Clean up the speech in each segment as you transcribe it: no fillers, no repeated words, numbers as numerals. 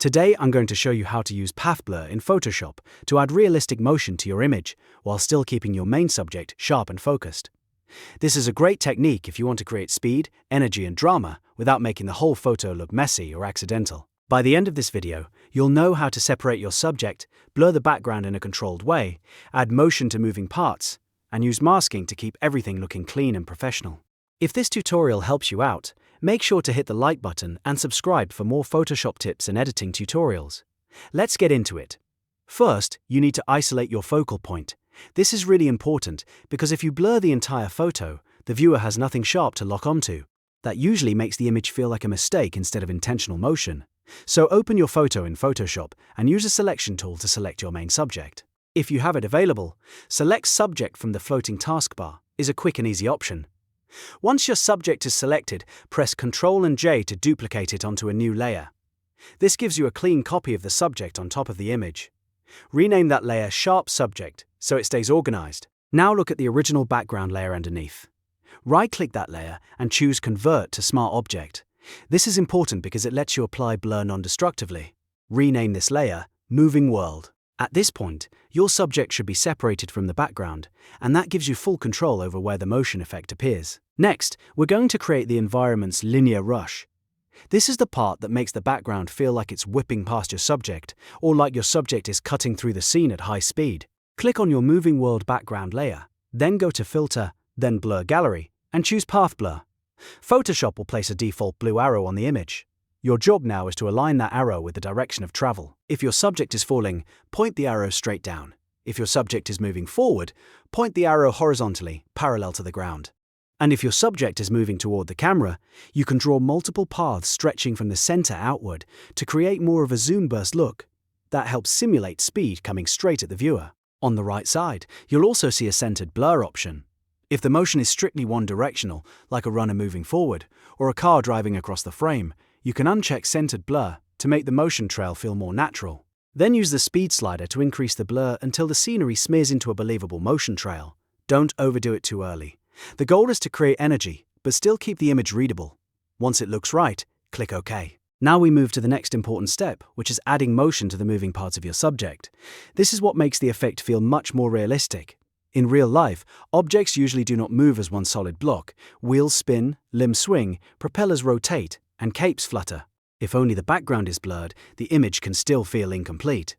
Today I'm going to show you how to use path blur in Photoshop to add realistic motion to your image while still keeping your main subject sharp and focused. This is a great technique if you want to create speed, energy and drama without making the whole photo look messy or accidental. By the end of this video, you'll know how to separate your subject, blur the background in a controlled way, add motion to moving parts, and use masking to keep everything looking clean and professional. If this tutorial helps you out, make sure to hit the like button and subscribe for more Photoshop tips and editing tutorials. Let's get into it. First, you need to isolate your focal point. This is really important because if you blur the entire photo, the viewer has nothing sharp to lock onto. That usually makes the image feel like a mistake instead of intentional motion. So open your photo in Photoshop and use a selection tool to select your main subject. If you have it available, select Subject from the floating taskbar is a quick and easy option. Once your subject is selected, press Ctrl and J to duplicate it onto a new layer. This gives you a clean copy of the subject on top of the image. Rename that layer Sharp Subject so it stays organized. Now look at the original background layer underneath. Right-click that layer and choose Convert to Smart Object. This is important because it lets you apply blur non-destructively. Rename this layer Moving World. At this point, your subject should be separated from the background, and that gives you full control over where the motion effect appears. Next, we're going to create the environment's linear rush. This is the part that makes the background feel like it's whipping past your subject, or like your subject is cutting through the scene at high speed. Click on your Moving World background layer, then go to Filter, then Blur Gallery, and choose Path Blur. Photoshop will place a default blue arrow on the image. Your job now is to align that arrow with the direction of travel. If your subject is falling, point the arrow straight down. If your subject is moving forward, point the arrow horizontally, parallel to the ground. And if your subject is moving toward the camera, you can draw multiple paths stretching from the center outward to create more of a zoom burst look. That helps simulate speed coming straight at the viewer. On the right side, you'll also see a centered blur option. If the motion is strictly one-directional, like a runner moving forward, or a car driving across the frame, you can uncheck centered blur to make the motion trail feel more natural. Then use the speed slider to increase the blur until the scenery smears into a believable motion trail. Don't overdo it too early. The goal is to create energy, but still keep the image readable. Once it looks right, click OK. Now we move to the next important step, which is adding motion to the moving parts of your subject. This is what makes the effect feel much more realistic. In real life, objects usually do not move as one solid block. Wheels spin, limbs swing, propellers rotate, and capes flutter. If only the background is blurred, the image can still feel incomplete.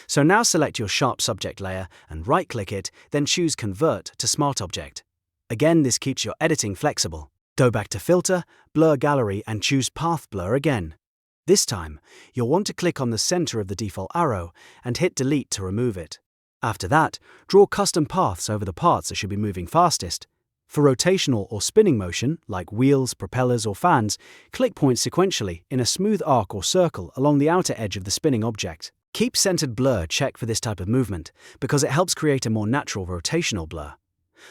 So now select your Sharp Subject layer and right-click it, then choose Convert to Smart Object. Again, this keeps your editing flexible. Go back to Filter, Blur Gallery and choose Path Blur again. This time, you'll want to click on the center of the default arrow and hit Delete to remove it. After that, draw custom paths over the parts that should be moving fastest. For rotational or spinning motion, like wheels, propellers or fans, click points sequentially in a smooth arc or circle along the outer edge of the spinning object. Keep centered blur checked for this type of movement because it helps create a more natural rotational blur.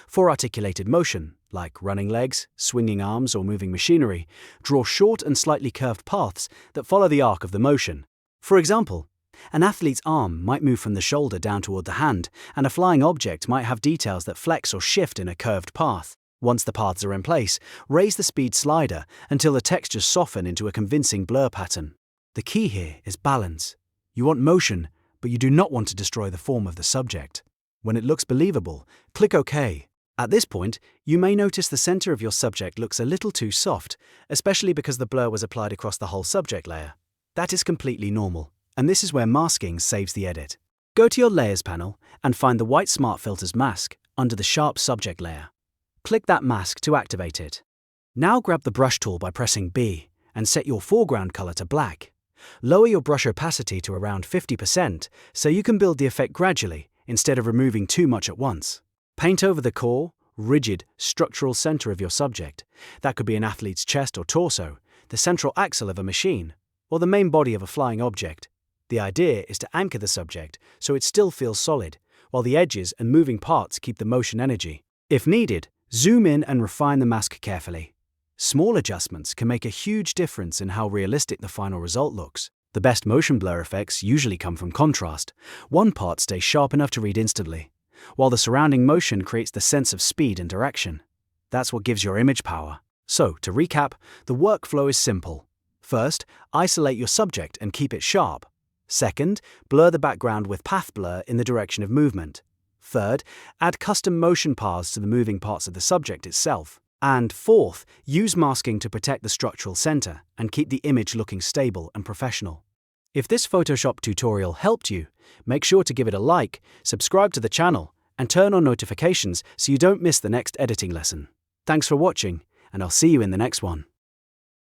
For articulated motion, like running legs, swinging arms or moving machinery, draw short and slightly curved paths that follow the arc of the motion. For example, an athlete's arm might move from the shoulder down toward the hand, and a flying object might have details that flex or shift in a curved path. Once the paths are in place, raise the speed slider until the textures soften into a convincing blur pattern. The key here is balance. You want motion, but you do not want to destroy the form of the subject. When it looks believable, click OK. At this point, you may notice the center of your subject looks a little too soft, especially because the blur was applied across the whole subject layer. That is completely normal. And this is where masking saves the edit. Go to your Layers panel and find the White Smart Filters mask under the Sharp Subject layer. Click that mask to activate it. Now grab the brush tool by pressing B and set your foreground color to black. Lower your brush opacity to around 50% so you can build the effect gradually instead of removing too much at once. Paint over the core, rigid, structural center of your subject. That could be an athlete's chest or torso, the central axle of a machine, or the main body of a flying object. The idea is to anchor the subject so it still feels solid, while the edges and moving parts keep the motion energy. If needed, zoom in and refine the mask carefully. Small adjustments can make a huge difference in how realistic the final result looks. The best motion blur effects usually come from contrast. One part stays sharp enough to read instantly, while the surrounding motion creates the sense of speed and direction. That's what gives your image power. So, to recap, the workflow is simple. First, isolate your subject and keep it sharp. Second, blur the background with path blur in the direction of movement. Third, add custom motion paths to the moving parts of the subject itself. And fourth, use masking to protect the structural center and keep the image looking stable and professional. If this Photoshop tutorial helped you, make sure to give it a like, subscribe to the channel, and turn on notifications so you don't miss the next editing lesson. Thanks for watching, and I'll see you in the next one.